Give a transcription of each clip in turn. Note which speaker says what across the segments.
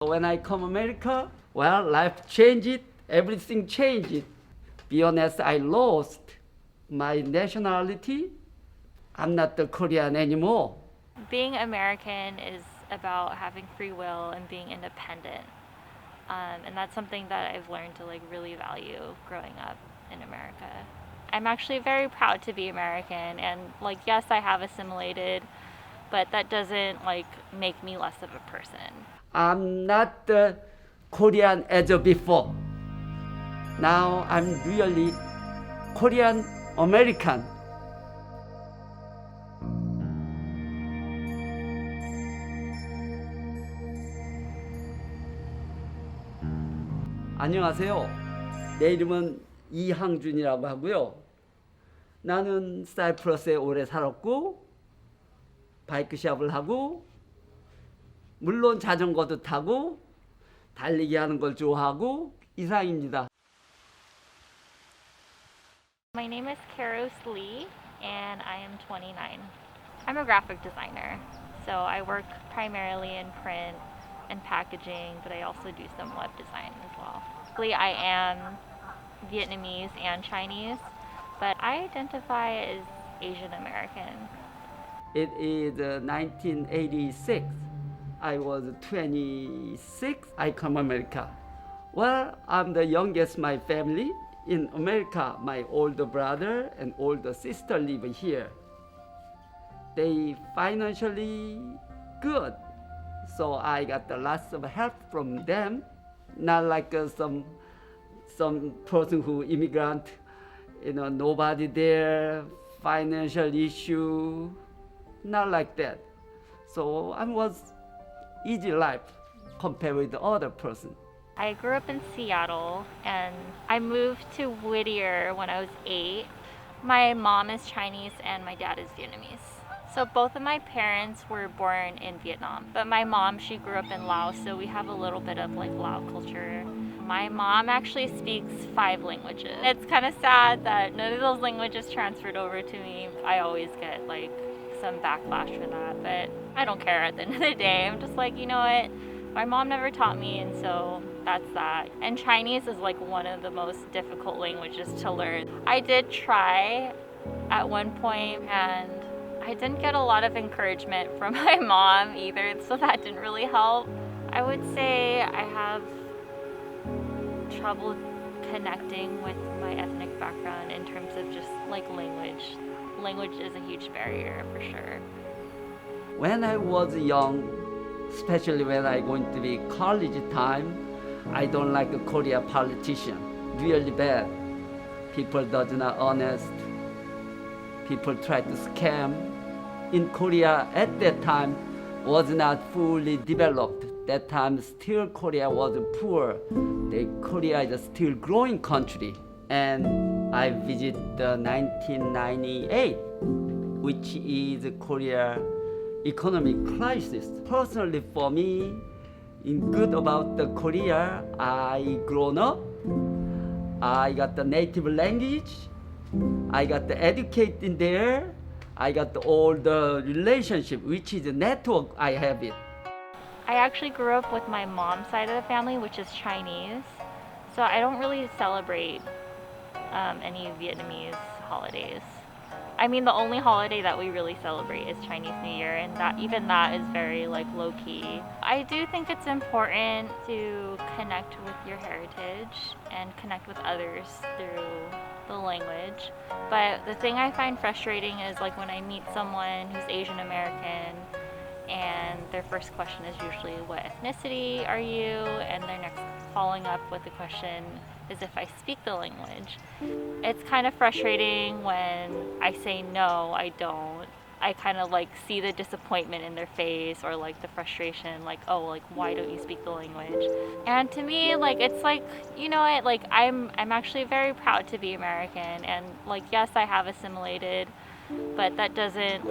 Speaker 1: When I come America, well, life changed, everything changed. Be honest, I lost my nationality. I'm not the Korean anymore.
Speaker 2: Being American is about having free will and being independent. And that's something that I've learned to really value growing up in America. I'm actually very proud to be American and yes, I have assimilated, but that doesn't make me less of a person.
Speaker 1: I'm not the Korean as of before. Now I'm really Korean American. 안녕하세요. 내 이름은 이항준이라고 하고요. 나는 사이프러스에 오래 살았고 바이크샵을 하고 물론 자전거도 타고 달리기 하는 걸 좋아하고 이상입니다.
Speaker 2: My name is Karos Lee and I am 29. I'm a graphic designer, so I work primarily in print and packaging, but I also do some web design as well. I am Vietnamese and Chinese, but I identify as Asian American.
Speaker 1: It is 1986. I was 26. I come America. Well, I'm the youngest my family. In America, my older brother and older sister live here. They financially good, so I got lots of help from them. Not like some person who immigrant, nobody there, financial issue, not like that. So I was easy life compared with the other person.
Speaker 2: I grew up in Seattle and I moved to Whittier when I was 8. My mom is Chinese and my dad is Vietnamese. So both of my parents were born in Vietnam, but my mom, she grew up in Laos, so we have a little bit of Lao culture. My mom actually speaks 5 languages. It's kind of sad that none of those languages transferred over to me. I always get some backlash for that, but I don't care at the end of the day. I'm just you know what? My mom never taught me, and so that's that. And Chinese is one of the most difficult languages to learn. I did try at one point, and I didn't get a lot of encouragement from my mom either, so that didn't really help. I would say I have trouble connecting with my ethnic background in terms of just language. Language is a huge barrier for sure.
Speaker 1: When I was young, especially when I going to be college time, I don't like a Korea politician. Really bad. People does not honest. People try to scam. In Korea at that time was not fully developed. That time still Korea was poor. Korea is a still growing country. And I visit the 1998, which is Korea economic crisis. Personally for me, in good about the Korea, I grown up. I got the native language. I got the educated there. I got all the relationship, which is a network I have it.
Speaker 2: I actually grew up with my mom's side of the family, which is Chinese. So I don't really celebrate any Vietnamese holidays. I mean, the only holiday that we really celebrate is Chinese New Year, and even that is very low key. I do think it's important to connect with your heritage and connect with others through the language. But the thing I find frustrating is when I meet someone who's Asian American and their first question is usually, what ethnicity are you? And their next following up with the question is if I speak the language. It's kind of frustrating when I say no, I don't. I kind of see the disappointment in their face or the frustration, oh, why don't you speak the language? And to me, it's you know what, I'm actually very proud to be American, and yes, I have assimilated, but that doesn't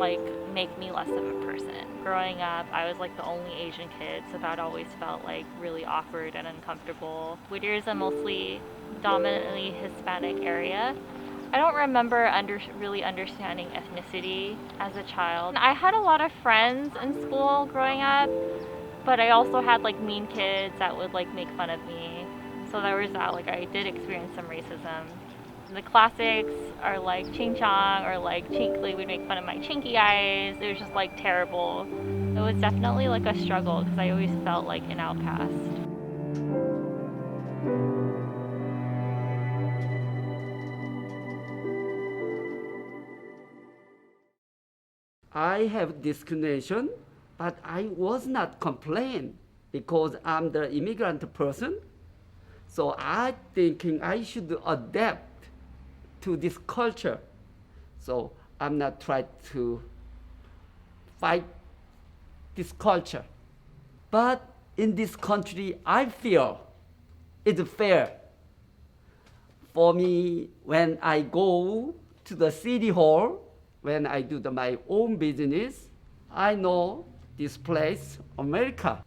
Speaker 2: make me less of a person. Growing up, I was the only Asian kid, so that always felt really awkward and uncomfortable. Whittier is a mostly dominantly Hispanic area. I don't remember really understanding ethnicity as a child. I had a lot of friends in school growing up, but I also had like mean kids that would like make fun of me. So there was that, like I did experience some racism. The classics are like ching chong or like chink, like would make fun of my chinky eyes. It was just like terrible. It was definitely like a struggle because I always felt like an outcast.
Speaker 1: I have discrimination, but I was not complain because I'm the immigrant person. So I thinking I should adapt to this culture. So I'm not trying to fight this culture. But in this country, I feel it's fair for me when I go to the city hall, when I do my own business. I know this place, America.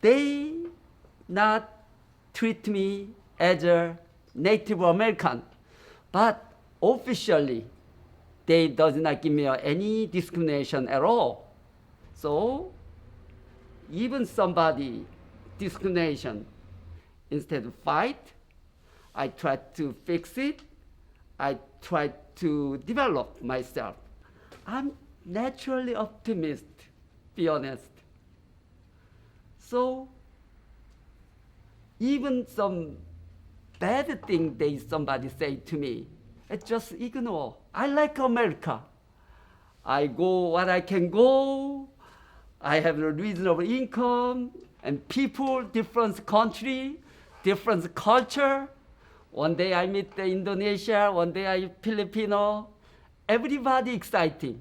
Speaker 1: They not treat me as a Native American, but officially they does not give me any discrimination at all. So even somebody discrimination, instead of fight, I try to fix it. I try to develop myself. I'm naturally optimist, be honest. So even some bad thing somebody say to me, I just ignore. I like America. I go what I can go. I have a reasonable income and people, different country, different culture. One day I meet the Indonesia, one day I Filipino. Everybody exciting.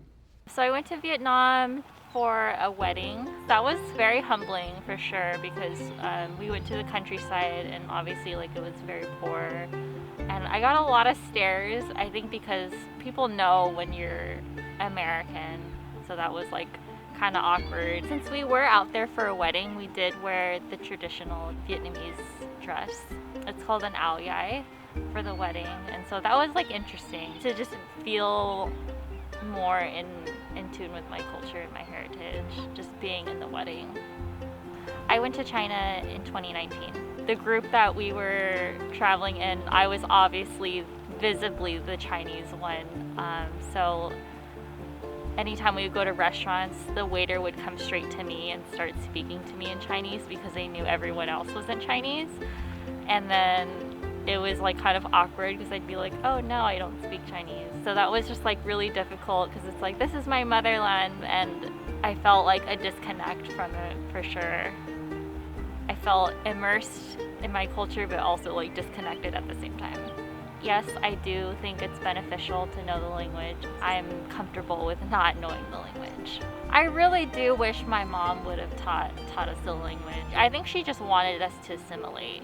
Speaker 2: So I went to Vietnam for a wedding. That was very humbling for sure because we went to the countryside and obviously like it was very poor. And I got a lot of stares, I think because people know when you're American. So that was like kind of awkward. Since we were out there for a wedding, we did wear the traditional Vietnamese dress. It's called an ao dai for the wedding. And so that was like interesting to just feel more in tune with my culture and my heritage, just being in the wedding. I went to China in 2019. The group that we were traveling in, I was obviously visibly the Chinese one. So anytime we would go to restaurants, the waiter would come straight to me and start speaking to me in Chinese because they knew everyone else was in Chinese. And then it was like kind of awkward because I'd be like, oh no, I don't speak Chinese. So that was just like really difficult because it's like, this is my motherland, and I felt like a disconnect from it for sure. I felt immersed in my culture but also like disconnected at the same time. Yes, I do think it's beneficial to know the language. I'm comfortable with not knowing the language. I really do wish my mom would have taught us the language. I think she just wanted us to assimilate.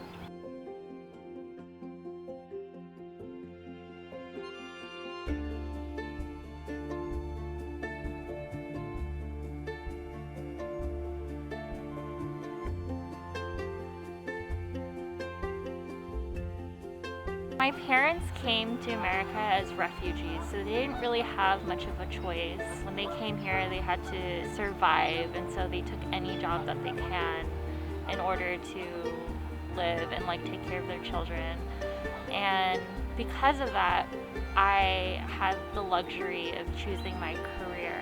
Speaker 2: My parents came to America as refugees, so they didn't really have much of a choice. When they came here, they had to survive, and so they took any job that they can in order to live and like take care of their children. And because of that, I had the luxury of choosing my career.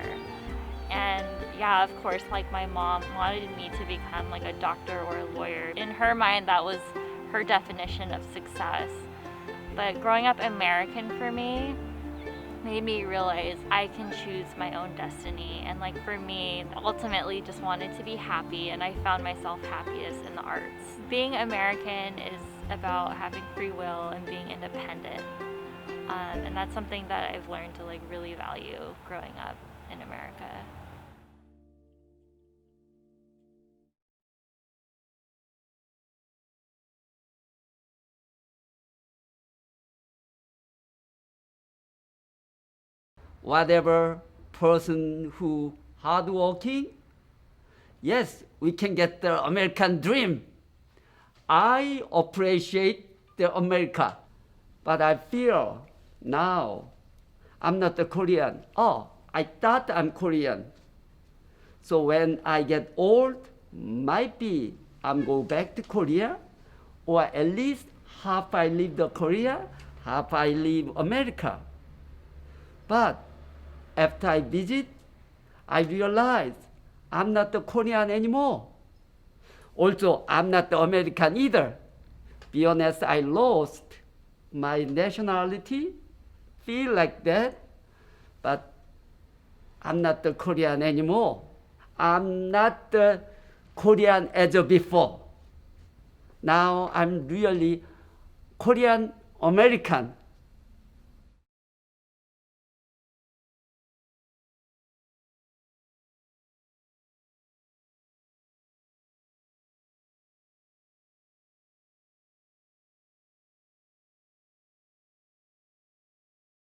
Speaker 2: And yeah, of course, like my mom wanted me to become like a doctor or a lawyer. In her mind, that was her definition of success. But growing up American for me made me realize I can choose my own destiny. And like for me, ultimately just wanted to be happy, and I found myself happiest in the arts. Being American is about having free will and being independent. And that's something that I've learned to like really value growing up in America.
Speaker 1: Whatever person who hardworking, yes, we can get the American dream. I appreciate the America, but I feel now I'm not a Korean. Oh, I thought I'm Korean. So when I get old, might be I'm go back to Korea, or at least half I leave the Korea, half I leave America. But after I visit, I realize I'm not the Korean anymore. Also, I'm not the American either. Be honest, I lost my nationality, feel like that, but I'm not the Korean anymore. I'm not the Korean as of before. Now I'm really Korean American.